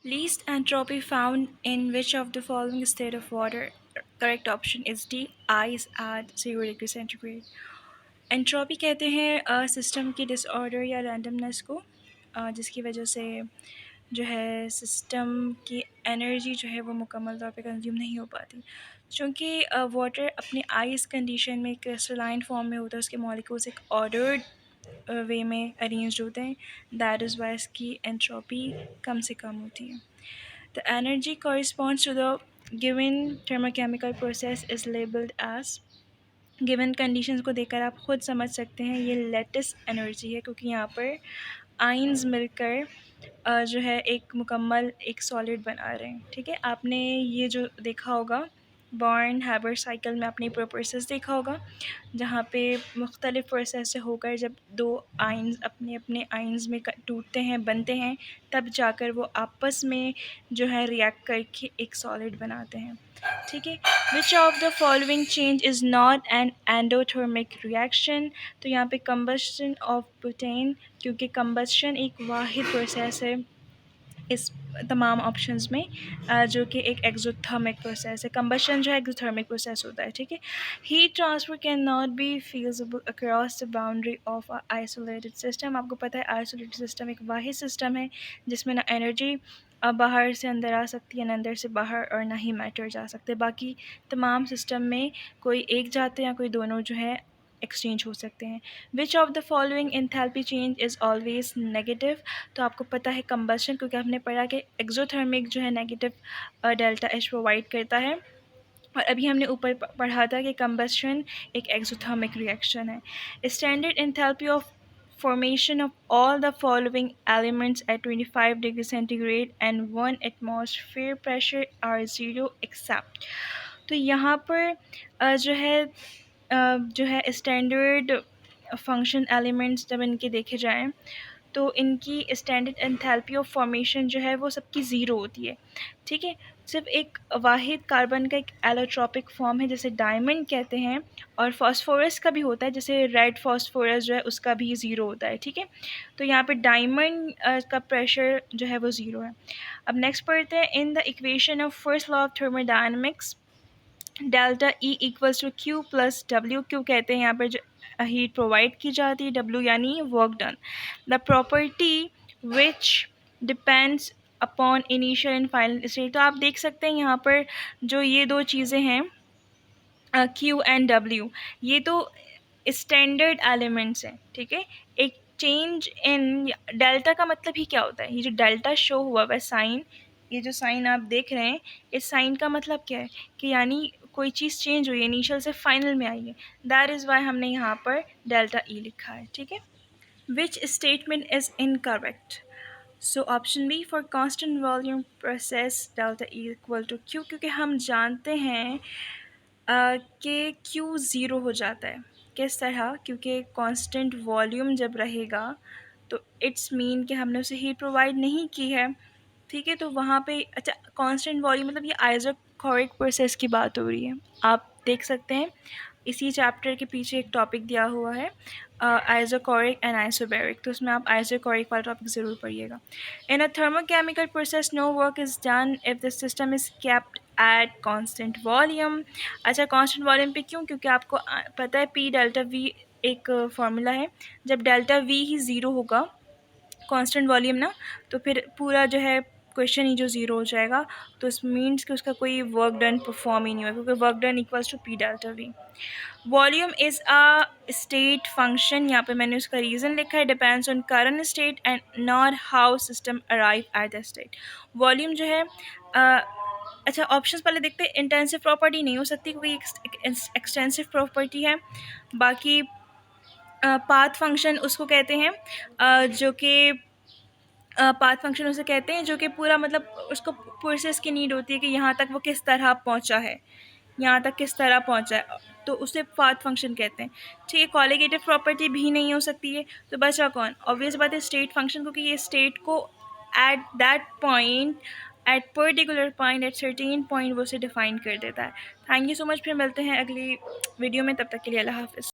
Least entropy found in which of the following state of water? Correct option is D. Ice at 0 degree centigrade. Entropy कहते हैं system की disorder या randomness को, जिसकी वजह से जो है सिस्टम की एनर्जी जो है वो मुकम्मल तौर पे कंज्यूम नहीं हो पाती. चूँकि वाटर अपने आइस कंडीशन में क्रिस्टलाइन फॉर्म में होता है, उसके मॉलिक्यूल्स एक ऑर्डर्ड वे में अरेंज्ड होते हैं. दैट इज़ वाई इसकी एंट्रोपी कम से कम होती है. The energy corresponds to the given thermochemical process is labelled as. Given conditions को देखकर आप खुद समझ सकते हैं ये लेटिस एनर्जी है, क्योंकि यहाँ पर आइंस मिलकर जो है एक मुकम्मल एक सॉलिड बना रहे हैं. ठीक है, आपने ये जो देखा होगा बॉर्न हैबर साइकिल में, आपने पूरा प्रोसेस देखा होगा जहाँ पे मुख्तलिफ़ प्रोसेस से होकर जब दो आइंस अपने अपने आइंस में टूटते हैं, बनते हैं, तब जाकर वो आपस में जो है रिएक्ट करके एक सॉलिड बनाते हैं. ठीक है, which of the following change is not an endothermic reaction. तो यहाँ पे कंबस्शन ऑफ बुटेन, क्योंकि कंबस्शन एक वाहिद प्रोसेस है इस तमाम ऑप्शंस में, जो कि एक एक्सोथर्मिक प्रोसेस है. कंबशन जो है एक्सोथर्मिक प्रोसेस होता है. ठीक है, heat transfer can not be feasible across the boundary of a isolated system. आपको पता है आइसोलेटेड सिस्टम एक वाहिद सिस्टम है जिसमें ना एनर्जी बाहर से अंदर आ सकती है, ना अंदर से बाहर, और ना ही मैटर जा सकते. बाकी तमाम सिस्टम में कोई एक जाते हैं या कोई दोनों जो है एक्सचेंज हो सकते हैं. Which of the following enthalpy change is always negative. तो आपको पता है कंबशन, क्योंकि आपने पढ़ा कि एक्सोथर्मिक जो है नेगेटिव डेल्टा एच प्रोवाइड करता है, और अभी हमने ऊपर पढ़ा था कि कंबशन एक एक्सोथर्मिक रिएक्शन है. Standard enthalpy of formation of all the following elements at 25 degree centigrade and 1 atmosphere pressure are zero except. तो यहाँ पर जो है स्टैंडर्ड फंक्शन एलिमेंट्स जब इनके देखे जाएं तो इनकी स्टैंडर्ड एंथैल्पी ऑफ फॉर्मेशन जो है वो सबकी ज़ीरो होती है. ठीक है, सिर्फ एक वाहिद कार्बन का एक एलोट्रॉपिक फॉर्म है जैसे डायमंड कहते हैं, और फास्फोरस का भी होता है, जैसे रेड फास्फोरस जो है उसका भी ज़ीरो होता है. ठीक है, तो यहाँ पे डायमंड का प्रेशर जो है वो ज़ीरो है. अब नेक्स्ट पढ़ते हैं. In the equation of first law of thermodynamics delta E equals to Q plus W. Q कहते हैं यहाँ पर जो हीट प्रोवाइड की जाती है, डब्ल्यू यानी work done. The property which depends upon initial and final state. तो आप देख सकते हैं यहाँ पर जो ये दो चीज़ें हैं क्यू एंड डब्ल्यू, ये तो स्टैंडर्ड एलिमेंट्स हैं. ठीक है, एक चेंज इन डेल्टा का मतलब ही क्या होता है, ये जो डेल्टा शो हुआ हुआ साइन, ये जो साइन आप देख रहे हैं, इस साइन का मतलब क्या है कि यानी कोई चीज़ चेंज हुई है, इनिशियल से फाइनल में आई है. दैट इज़ वाई हमने यहाँ पर डेल्टा ई लिखा है. ठीक है, which statement is incorrect. So option B, for constant volume process delta E equal to Q, क्योंकि हम जानते हैं कि क्यू ज़ीरो हो जाता है. किस तरह, क्योंकि कांस्टेंट वॉल्यूम जब रहेगा तो इट्स मीन कि हमने उसे हीट प्रोवाइड नहीं की है. ठीक है, तो वहाँ पे अच्छा कांस्टेंट वॉल्यूम मतलब ये आइसोकोरिक प्रोसेस की बात हो रही है. आप देख सकते हैं इसी चैप्टर के पीछे एक टॉपिक दिया हुआ है आइसोकोरिक एंड आइसोबैरिक, तो उसमें आप आइसोकोरिक वाला टॉपिक ज़रूर पढ़िएगा. In a thermochemical process no work is done if the system is kept at constant volume. अच्छा, कांस्टेंट वॉल्यूम पे क्यों, क्योंकि आपको पता है पी डेल्टा वी एक फार्मूला है. जब डेल्टा वी ही ज़ीरो होगा कांस्टेंट वॉल्यूम ना, तो फिर पूरा जो है क्वेश्चन ही जो ज़ीरो हो जाएगा. तो इस मीन्स कि उसका कोई वर्क डन परफॉर्म ही नहीं हुआ, क्योंकि work done equals to P delta V. Volume is a state function, यहाँ पे मैंने उसका रीज़न लिखा है, depends on current state and not how system arrive at the state. Volume जो है अच्छा ऑप्शंस पहले देखते हैं. इंटेंसिव प्रॉपर्टी नहीं हो सकती क्योंकि एक्सटेंसिव प्रॉपर्टी है. बाकी पाथ फंक्शन उसको कहते हैं जो कि पाथ फंक्शन उसे कहते हैं जो कि पूरा मतलब उसको प्रोसेस की नीड होती है कि यहाँ तक वो किस तरह पहुँचा है, यहाँ तक किस तरह पहुँचा है, तो उसे पाथ फंक्शन कहते हैं. ठीक है, कॉलिगेटिव प्रॉपर्टी भी नहीं हो सकती है. तो बचा कौन, ऑब्वियस बात है स्टेट फंक्शन, क्योंकि ये स्टेट को at that point, at particular point, at certain point वो उसे डिफाइन कर देता है. Thank you so much. फिर मिलते हैं अगली वीडियो में, तब तक के लिए अल्लाह हाफिज़.